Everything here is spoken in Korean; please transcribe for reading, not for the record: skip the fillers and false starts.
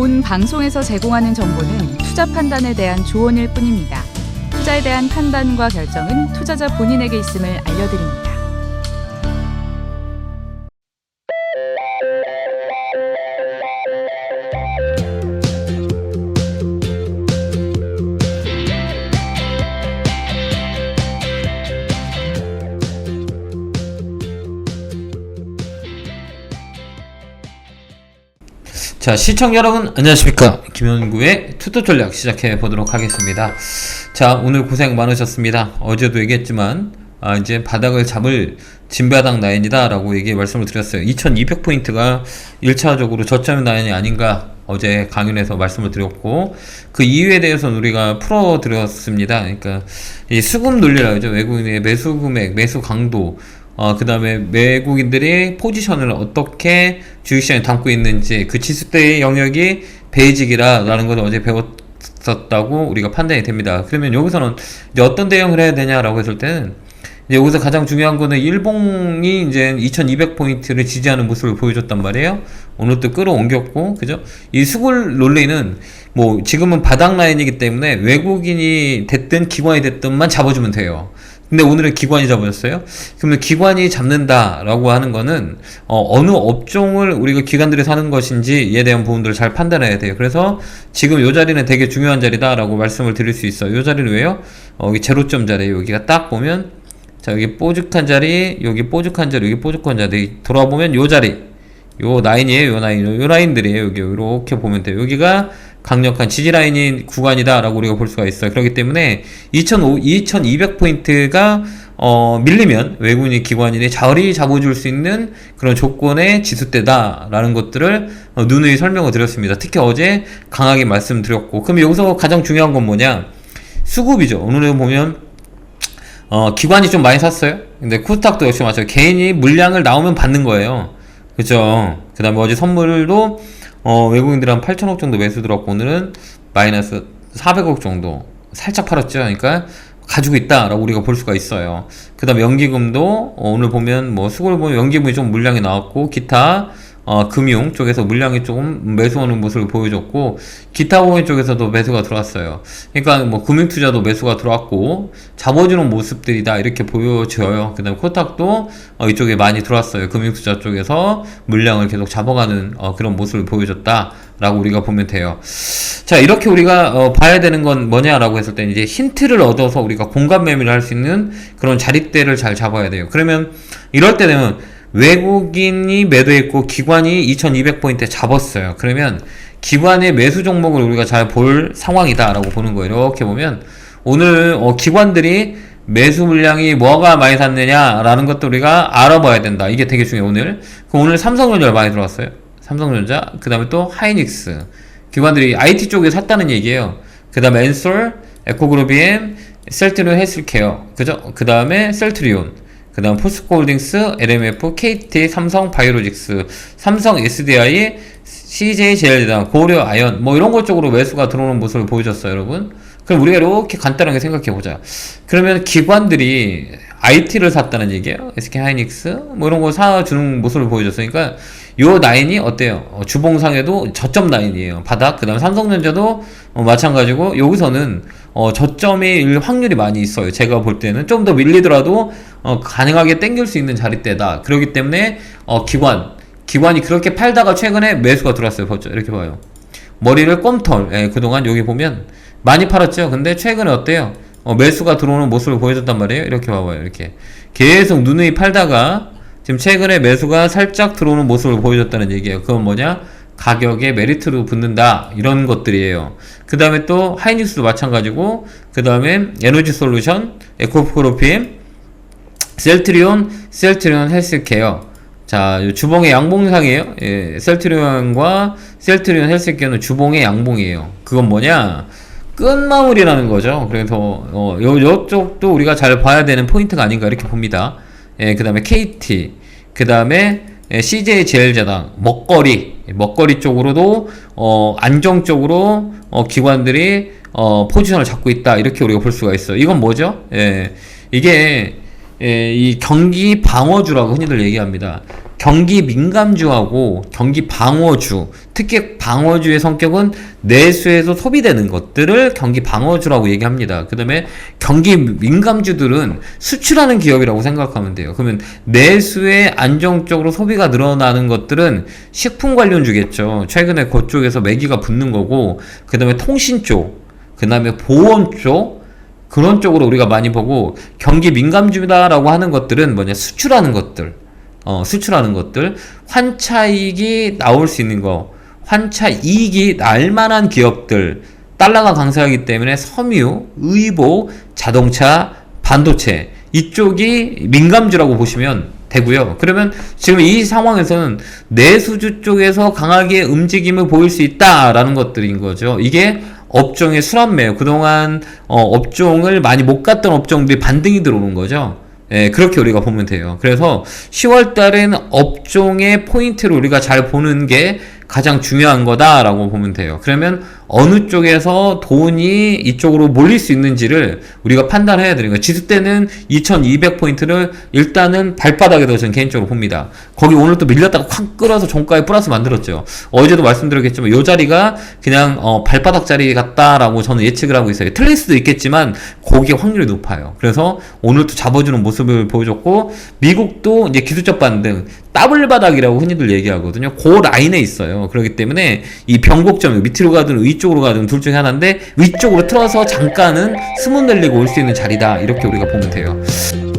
본 방송에서 제공하는 정보는 투자 판단에 대한 조언일 뿐입니다. 투자에 대한 판단과 결정은 투자자 본인에게 있음을 알려드립니다. 자, 시청자 여러분 안녕하십니까. 김현구의 투자 전략 시작해 보도록 하겠습니다. 자, 오늘 고생 많으셨습니다. 어제도 얘기했지만 이제 바닥을 잡을 진바닥 라인이다 라고 말씀을 드렸어요. 2200포인트가 1차적으로 저점 라인이 아닌가 어제 강연에서 말씀을 드렸고, 그 이유에 대해서는 우리가 풀어 드렸습니다. 그러니까 이 수급 논리라고 하죠. 외국인의 매수 금액, 매수 강도, 그 다음에 외국인들이 포지션을 어떻게 주식시장에 담고 있는지, 그 지수대의 영역이 베이직이라는 것을 어제 배웠었다고 우리가 판단이 됩니다. 그러면 여기서는 이제 어떤 대응을 해야 되냐라고 했을 때는, 이제 여기서 가장 중요한 거는 일봉이 이제 2200포인트를 지지하는 모습을 보여줬단 말이에요. 오늘 또 끌어옮겼고, 그죠? 이 수급 논리는 뭐 지금은 바닥 라인이기 때문에 외국인이 됐든 기관이 됐든만 잡아주면 돼요. 근데 오늘은 기관이 잡아줬어요. 그러면 기관이 잡는다라고 하는 거는 어느 업종을 우리가 기관들이 사는 것인지에 대한 부분들을 잘 판단해야 돼요. 그래서 지금 요 자리는 되게 중요한 자리다라고 말씀을 드릴 수 있어요. 요 자리는 왜요? 여기 제로점 자리에요. 여기가 딱 보면, 자, 여기 뽀죽한 자리, 여기 뽀죽한 자리, 여기 뽀죽한 자리 돌아보면 요 자리, 요 라인이에요. 요 라인들이에요. 여기 이렇게 보면 돼요. 여기가 강력한 지지라인인 구간이다 라고 우리가 볼 수가 있어요. 그렇기 때문에 2200포인트가 밀리면 외국인이 기관인이 자리 잡아줄 수 있는 그런 조건의 지수대다 라는 것들을 누누이 설명을 드렸습니다. 특히 어제 강하게 말씀드렸고, 그럼 여기서 가장 중요한 건 뭐냐? 수급이죠. 오늘 보면 기관이 좀 많이 샀어요. 근데 코스닥도 역시 마찬가지로 개인이 물량을 나오면 받는 거예요. 그죠? 그 다음에 어제 선물도 외국인들 한 8천억 정도 매수 들어왔고, 오늘은 마이너스 400억 정도 살짝 팔았죠. 그러니까 가지고 있다라고 우리가 볼 수가 있어요. 그 다음에 연기금도 오늘 보면 수급을 보면 연기금이 좀 물량이 나왔고, 기타 금융 쪽에서 물량이 조금 매수하는 모습을 보여줬고, 기타 보험 쪽에서도 매수가 들어왔어요. 그러니까 금융투자도 매수가 들어왔고 잡아주는 모습들이다 이렇게 보여져요. 그 다음에 코스닥도 이쪽에 많이 들어왔어요. 금융투자 쪽에서 물량을 계속 잡아가는 그런 모습을 보여줬다 라고 우리가 보면 돼요. 자, 이렇게 우리가 봐야 되는 건 뭐냐라고 했을 때, 이제 힌트를 얻어서 우리가 공간 매매를 할 수 있는 그런 자릿대를 잘 잡아야 돼요. 그러면 이럴 때는 외국인이 매도했고 기관이 2200포인트에 잡았어요. 그러면 기관의 매수 종목을 우리가 잘 볼 상황이다 라고 보는 거예요. 이렇게 보면 오늘 기관들이 매수 물량이 뭐가 많이 샀느냐 라는 것도 우리가 알아봐야 된다. 이게 되게 중요해요. 오늘 삼성전자 많이 들어왔어요. 삼성전자, 그 다음에 또 하이닉스, 기관들이 IT 쪽에 샀다는 얘기예요. 그 다음에 엔솔, 에코그룹이엠, 셀트리온 헬스케어, 그죠? 그 다음에 셀트리온, 그 다음 포스코홀딩스, LMF, KT, 삼성 바이오로직스, 삼성 SDI, CJ제일제당, 고려 아연, 이런 것 쪽으로 매수가 들어오는 모습을 보여줬어요, 여러분. 그럼 우리가 이렇게 간단하게 생각해 보자. 그러면 기관들이 IT를 샀다는 얘기예요. SK 하이닉스, 이런 거 사주는 모습을 보여줬어요. 그러니까 요 라인이 어때요? 주봉상에도 저점 라인이에요. 바닥. 그 다음에 삼성전자도 마찬가지고, 여기서는 저점일 확률이 많이 있어요. 제가 볼 때는 좀 더 밀리더라도 가능하게 땡길 수 있는 자리대다. 그렇기 때문에 기관이 그렇게 팔다가 최근에 매수가 들어왔어요. 이렇게 봐요. 머리를 꼼털. 그동안 여기 보면 많이 팔았죠. 근데 최근에 어때요? 매수가 들어오는 모습을 보여줬단 말이에요. 이렇게 봐봐요. 이렇게 계속 누누이 팔다가 지금 최근에 매수가 살짝 들어오는 모습을 보여줬다는 얘기예요. 그건 뭐냐? 가격에 메리트로 붙는다, 이런 것들이에요. 그 다음에 또 하이닉스도 마찬가지고, 그 다음에 에너지솔루션, 에코프로피엠, 셀트리온 헬스케어. 자, 주봉의 양봉상이에요. 셀트리온과 셀트리온 헬스케어는 주봉의 양봉이에요. 그건 뭐냐? 끝마무리라는 거죠. 그래서 요쪽도 우리가 잘 봐야 되는 포인트가 아닌가 이렇게 봅니다. 그 다음에 KT, 그 다음에 CJ제일제당, 먹거리 쪽으로도 안정적으로 기관들이 포지션을 잡고 있다, 이렇게 우리가 볼 수가 있어요. 이건 뭐죠? 이게 이 경기 방어주라고 흔히들 얘기합니다. 경기 민감주하고 경기 방어주, 특히 방어주의 성격은 내수에서 소비되는 것들을 경기 방어주라고 얘기합니다. 그 다음에 경기 민감주들은 수출하는 기업이라고 생각하면 돼요. 그러면 내수에 안정적으로 소비가 늘어나는 것들은 식품 관련주겠죠. 최근에 그쪽에서 매기가 붙는 거고, 그 다음에 통신 쪽, 그 다음에 보험 쪽, 그런 쪽으로 우리가 많이 보고, 경기 민감주다라고 하는 것들은 뭐냐, 수출하는 것들, 수출하는 것들, 환차이익이 나올 수 있는 거, 환차이익이 날 만한 기업들, 달러가 강세하기 때문에 섬유, 의복, 자동차, 반도체, 이쪽이 민감주라고 보시면 되고요. 그러면 지금 이 상황에서는 내수주 쪽에서 강하게 움직임을 보일 수 있다라는 것들인 거죠. 이게 업종의 순환매요. 그동안 업종을 많이 못 갔던 업종들이 반등이 들어오는 거죠. 예, 그렇게 우리가 보면 돼요. 그래서 10월 달엔 업종의 포인트를 우리가 잘 보는 게 가장 중요한 거다라고 보면 돼요. 그러면 어느 쪽에서 돈이 이쪽으로 몰릴 수 있는지를 우리가 판단해야 되는 거예요. 지수 때는 2200포인트를 일단은 발바닥에서 저는 개인적으로 봅니다. 거기 오늘 또 밀렸다가 확 끌어서 종가에 플러스 만들었죠. 어제도 말씀드렸겠지만 이 자리가 그냥 발바닥 자리 같다라고 저는 예측을 하고 있어요. 틀릴 수도 있겠지만 거기에 확률이 높아요. 그래서 오늘도 잡아주는 모습을 보여줬고, 미국도 이제 기술적 반등, 더블 바닥이라고 흔히들 얘기하거든요. 그 라인에 있어요. 그렇기 때문에 이 변곡점, 밑으로 가든 위쪽으로 가든 둘 중에 하나인데, 위쪽으로 틀어서 잠깐은 스문 늘리고 올 수 있는 자리다, 이렇게 우리가 보면 돼요.